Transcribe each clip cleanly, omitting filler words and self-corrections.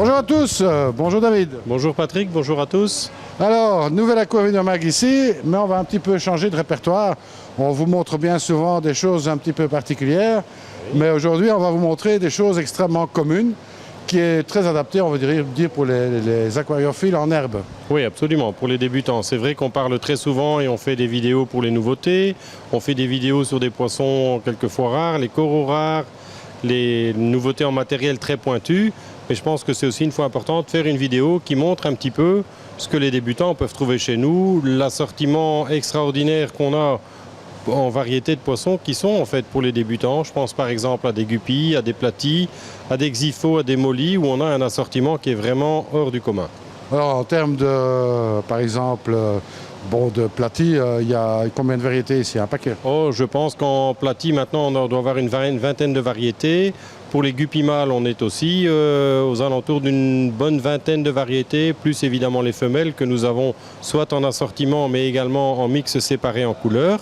Bonjour à tous, bonjour David. Bonjour Patrick, bonjour à tous. Alors, nouvelle Aquavina Mag ici, mais on va un petit peu changer de répertoire. On vous montre bien souvent des choses un petit peu particulières, mais aujourd'hui on va vous montrer des choses extrêmement communes, qui est très adapté, on va dire pour les aquariophiles en herbe. Oui, absolument, pour les débutants. C'est vrai qu'on parle très souvent et on fait des vidéos pour les nouveautés. On fait des vidéos sur des poissons quelquefois rares, les coraux rares, les nouveautés en matériel très pointu. Mais je pense que c'est aussi une fois important de faire une vidéo qui montre un petit peu ce que les débutants peuvent trouver chez nous, l'assortiment extraordinaire qu'on a en variété de poissons qui sont en fait pour les débutants. Je pense par exemple à des guppies, à des platis, à des xyphos, à des mollies, où on a un assortiment qui est vraiment hors du commun. Alors en termes de, par exemple, de platis, il y a combien de variétés ici? Un paquet? Oh, je pense qu'en platis maintenant on doit avoir une vingtaine de variétés. Pour les guppies mâles, on est aussi aux alentours d'une bonne vingtaine de variétés, plus évidemment les femelles que nous avons soit en assortiment mais également en mix séparé en couleurs.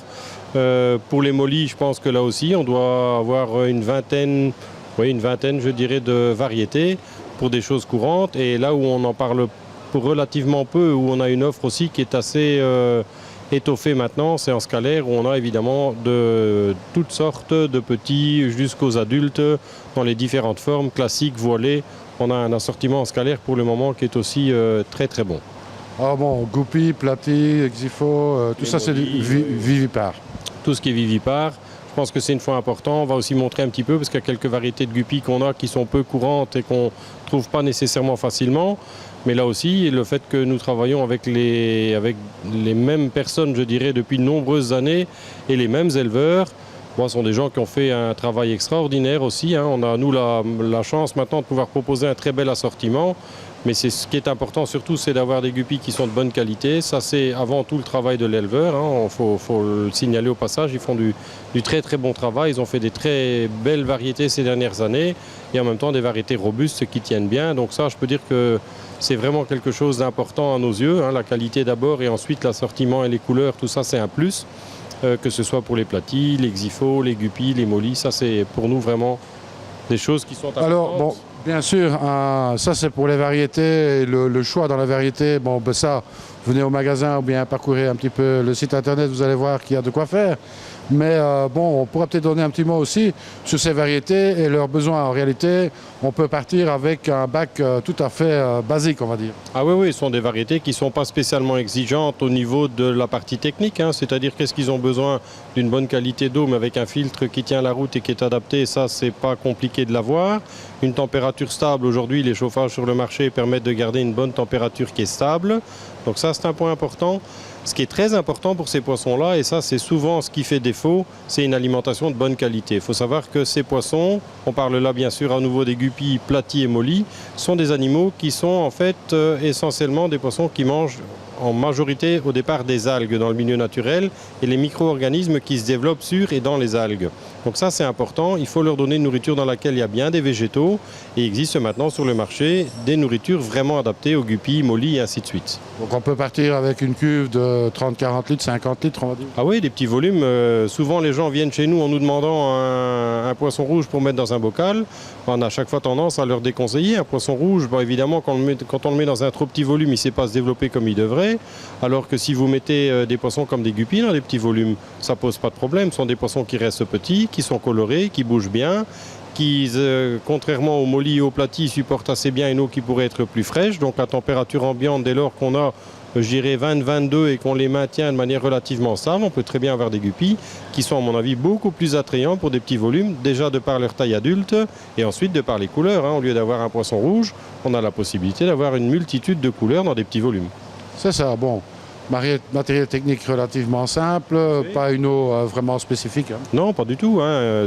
Pour les mollies, je pense que là aussi on doit avoir une vingtaine je dirais, de variétés pour des choses courantes. Et là où on en parle pour relativement peu, où on a une offre aussi qui est assez étoffée maintenant, c'est en scalaire, où on a évidemment de toutes sortes de petits jusqu'aux adultes dans les différentes formes, classiques, voilées. On a un assortiment en scalaire pour le moment qui est aussi très très bon. Ah bon, guppies, platis, xyphos, tout ça c'est du vivipare. Tout ce qui est vivipare. Je pense que c'est une fois important. On va aussi montrer un petit peu, parce qu'il y a quelques variétés de guppies qu'on a qui sont peu courantes et qu'on ne trouve pas nécessairement facilement. Mais là aussi, le fait que nous travaillons avec les mêmes personnes, je dirais, depuis de nombreuses années, et les mêmes éleveurs, ce sont des gens qui ont fait un travail extraordinaire aussi. On a, nous, la chance maintenant de pouvoir proposer un très bel assortiment. Mais ce qui est important surtout, c'est d'avoir des guppies qui sont de bonne qualité. Ça, c'est avant tout le travail de l'éleveur. Il faut le signaler au passage. Ils font du très très bon travail. Ils ont fait des très belles variétés ces dernières années. Et en même temps, des variétés robustes qui tiennent bien. Donc ça, je peux dire que c'est vraiment quelque chose d'important à nos yeux. La qualité d'abord et ensuite l'assortiment et les couleurs, tout ça, c'est un plus. Que ce soit pour les platis, les xyphos, les guppies, les mollies. Ça, c'est pour nous vraiment des choses qui sont importantes. Alors, bon, bien sûr, ça c'est pour les variétés, le choix dans la variété. Ça, venez au magasin ou bien parcourez un petit peu le site internet, vous allez voir qu'il y a de quoi faire. Mais on pourrait peut-être donner un petit mot aussi sur ces variétés et leurs besoins. En réalité, on peut partir avec un bac tout à fait basique, on va dire. Ah oui, ce sont des variétés qui ne sont pas spécialement exigeantes au niveau de la partie technique. C'est-à-dire qu'est-ce qu'ils ont besoin d'une bonne qualité d'eau, mais avec un filtre qui tient la route et qui est adapté. Ça, c'est pas compliqué de l'avoir. Une température stable. Aujourd'hui, les chauffages sur le marché permettent de garder une bonne température qui est stable. Donc ça, c'est un point important. Ce qui est très important pour ces poissons-là, et ça c'est souvent ce qui fait défaut, c'est une alimentation de bonne qualité. Il faut savoir que ces poissons, on parle là bien sûr à nouveau des guppies, platis et mollies, sont des animaux qui sont en fait essentiellement des poissons qui mangent en majorité au départ des algues dans le milieu naturel et les micro-organismes qui se développent sur et dans les algues. Donc ça c'est important, il faut leur donner une nourriture dans laquelle il y a bien des végétaux et il existe maintenant sur le marché des nourritures vraiment adaptées aux guppies, mollies et ainsi de suite. Donc on peut partir avec une cuve de 30-40 litres, 50 litres on va dire? Ah oui, des petits volumes. Souvent les gens viennent chez nous en nous demandant un poisson rouge pour mettre dans un bocal. On a à chaque fois tendance à leur déconseiller. Un poisson rouge, évidemment quand on le met dans un trop petit volume, il ne sait pas se développer comme il devrait. Alors que si vous mettez des poissons comme des guppies dans des petits volumes, ça ne pose pas de problème. Ce sont des poissons qui restent petits, qui sont colorés, qui bougent bien, qui, contrairement aux mollies et aux platis, supportent assez bien une eau qui pourrait être plus fraîche. Donc la température ambiante, dès lors qu'on a, je dirais, 20-22 et qu'on les maintient de manière relativement stable, on peut très bien avoir des guppies qui sont, à mon avis, beaucoup plus attrayants pour des petits volumes, déjà de par leur taille adulte et ensuite de par les couleurs. Au lieu d'avoir un poisson rouge, on a la possibilité d'avoir une multitude de couleurs dans des petits volumes. C'est ça, bon. Matériel technique relativement simple, oui. Pas une eau vraiment spécifique. Non, pas du tout.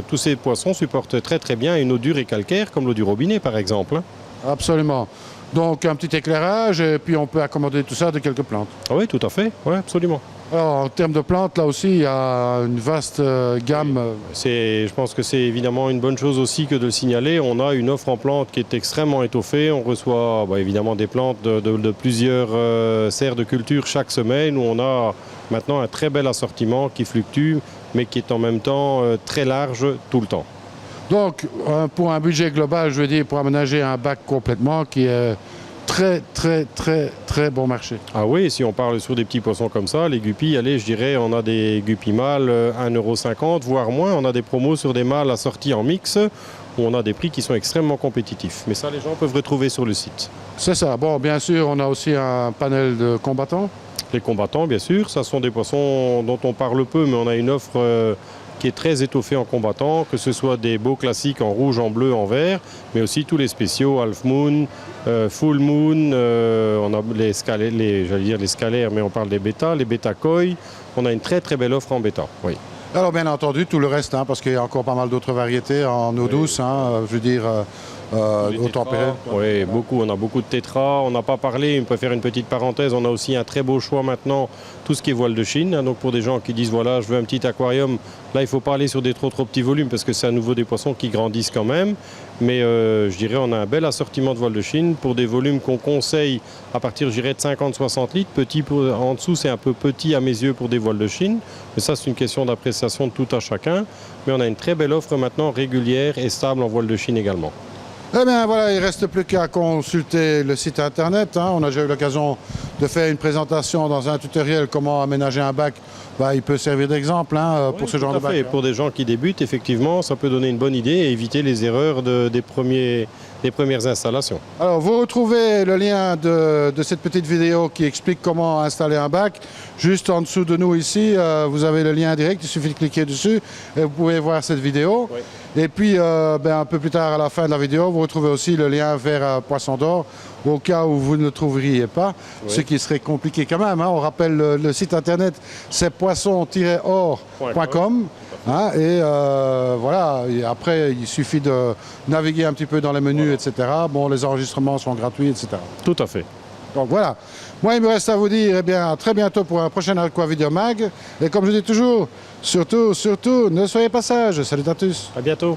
Tous ces poissons supportent très très bien une eau dure et calcaire, comme l'eau du robinet par exemple. Absolument. Donc un petit éclairage et puis on peut accommoder tout ça de quelques plantes. Ah oui, tout à fait, oui, absolument. Alors en termes de plantes, là aussi, il y a une vaste gamme. Je pense que c'est évidemment une bonne chose aussi que de le signaler. On a une offre en plantes qui est extrêmement étoffée. On reçoit évidemment des plantes de plusieurs serres de culture chaque semaine, où on a maintenant un très bel assortiment qui fluctue, mais qui est en même temps très large tout le temps. Donc, pour un budget global, je veux dire, pour aménager un bac complètement qui est très bon marché. Ah oui, si on parle sur des petits poissons comme ça, les guppies, allez, je dirais, on a des guppies mâles 1,50 €, voire moins. On a des promos sur des mâles assortis en mix, où on a des prix qui sont extrêmement compétitifs. Mais ça, les gens peuvent retrouver sur le site. C'est ça. Bon, bien sûr, on a aussi un panel de combattants. Les combattants, bien sûr, ça sont des poissons dont on parle peu, mais on a une offre qui est très étoffée en combattants, que ce soit des beaux classiques en rouge, en bleu, en vert, mais aussi tous les spéciaux, Half Moon, Full Moon, on a les scalaires, mais on parle des bêtas, les bêta koi. On a une très belle offre en bêta, oui. Alors bien entendu, tout le reste, hein, parce qu'il y a encore pas mal d'autres variétés en eau douce, hein, je veux dire, eau tempérée. Oui, beaucoup. On a beaucoup de tétras. On n'a pas parlé, on peut faire une petite parenthèse. On a aussi un très beau choix maintenant, tout ce qui est voile de Chine. Hein, donc pour des gens qui disent, voilà, je veux un petit aquarium, là, il ne faut pas aller sur des trop petits volumes parce que c'est à nouveau des poissons qui grandissent quand même. Mais je dirais, on a un bel assortiment de voile de Chine pour des volumes qu'on conseille à partir, je dirais, de 50-60 litres. Petit en dessous, c'est un peu petit à mes yeux pour des voiles de Chine. Mais ça, c'est une question d'appréciation de tout à chacun. Mais on a une très belle offre maintenant régulière et stable en voile de Chine également. Eh bien voilà, il ne reste plus qu'à consulter le site internet. Hein. On a déjà eu l'occasion de faire une présentation dans un tutoriel comment aménager un bac. Bah, il peut servir d'exemple hein, pour ce genre de bac. Et pour des gens qui débutent, effectivement, ça peut donner une bonne idée et éviter les erreurs des premières installations. Alors vous retrouvez le lien de cette petite vidéo qui explique comment installer un bac. Juste en dessous de nous ici, vous avez le lien direct, il suffit de cliquer dessus et vous pouvez voir cette vidéo. Oui. Et puis un peu plus tard à la fin de la vidéo, vous retrouvez aussi le lien vers Poisson d'Or au cas où vous ne le trouveriez pas, oui. Ce qui serait compliqué quand même. Hein. On rappelle le site internet, c'est poisson-or.com. Hein, et voilà, et après il suffit de naviguer un petit peu dans les menus, voilà. Etc. Bon, les enregistrements sont gratuits, etc. Tout à fait. Donc voilà, moi il me reste à vous dire eh bien, à très bientôt pour un prochain Aqua Video Mag. Et comme je dis toujours, surtout, ne soyez pas sages. Salut à tous. À bientôt.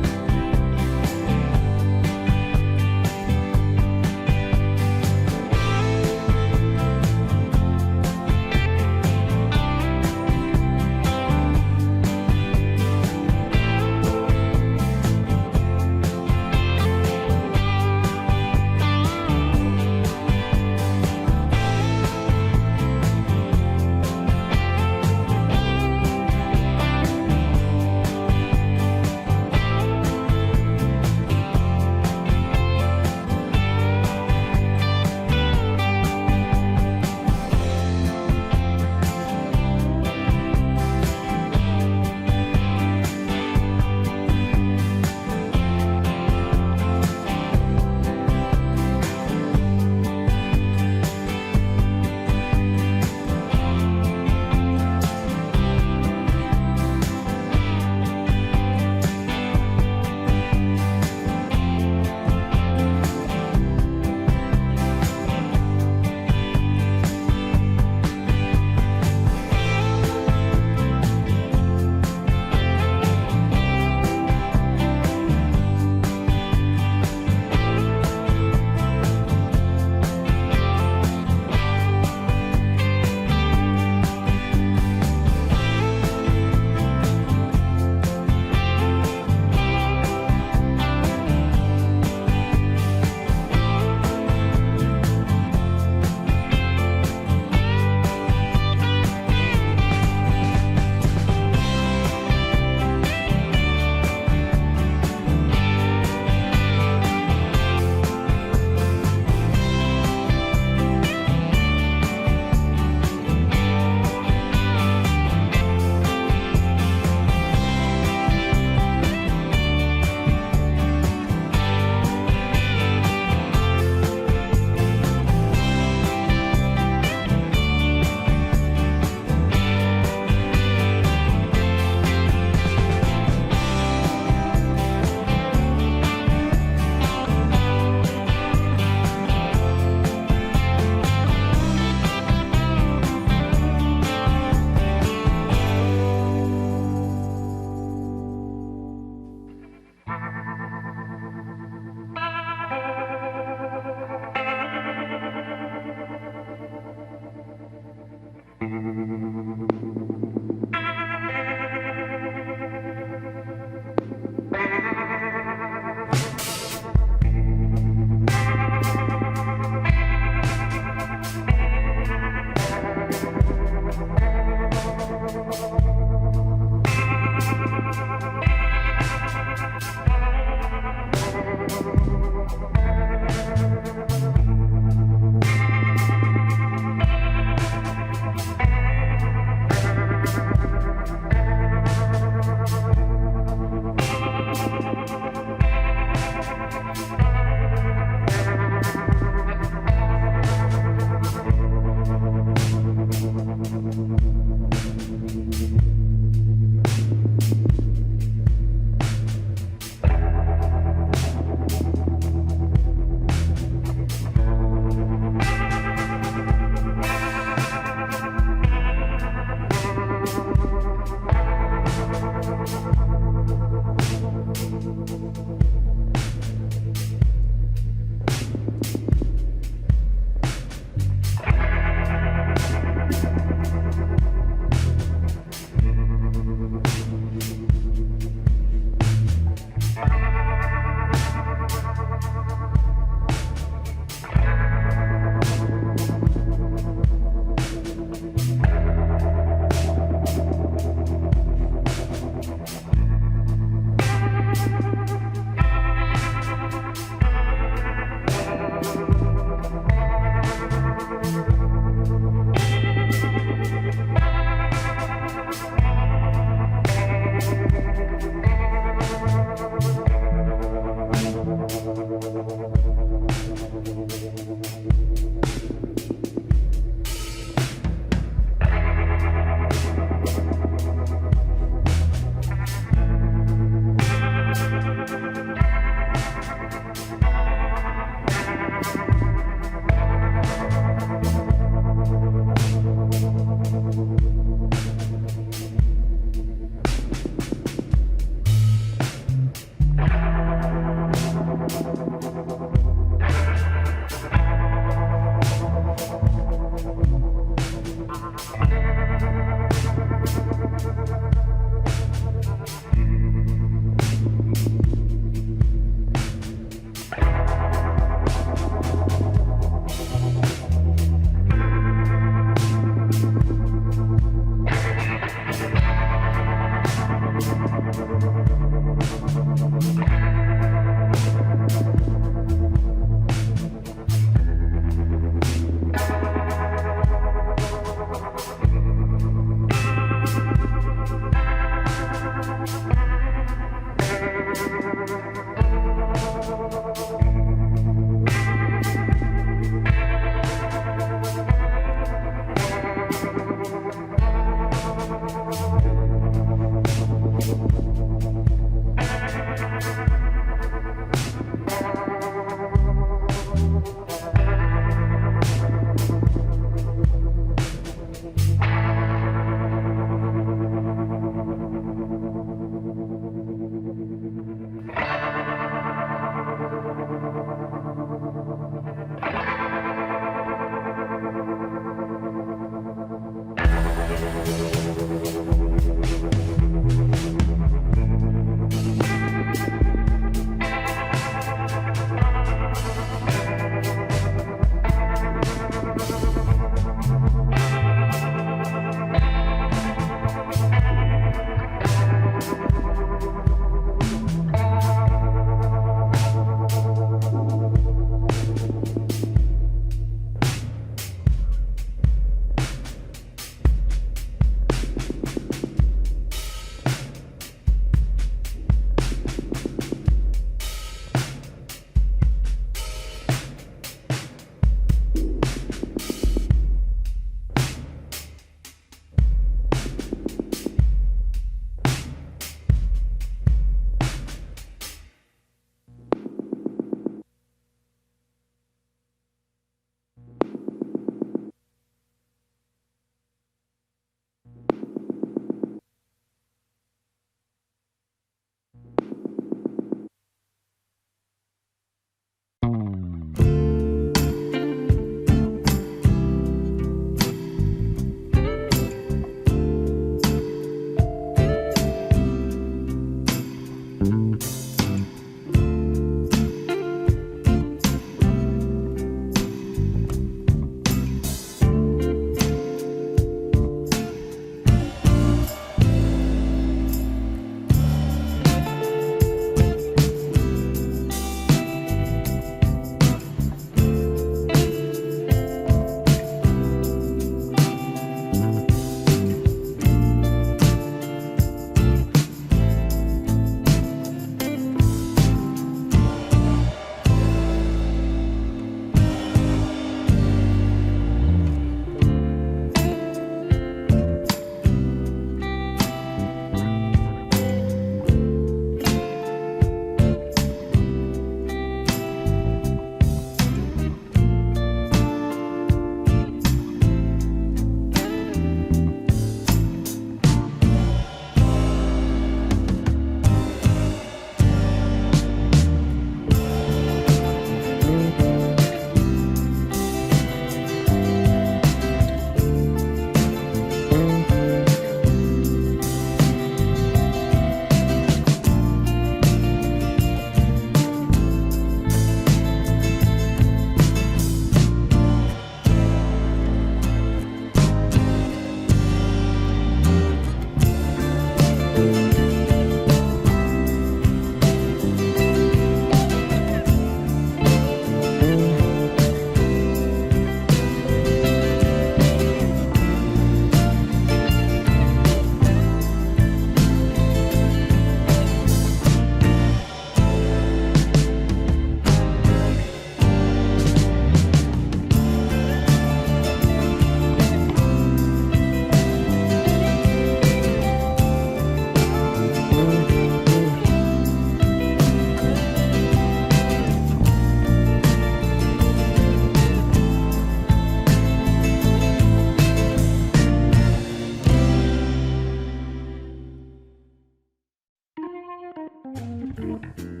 Thank you.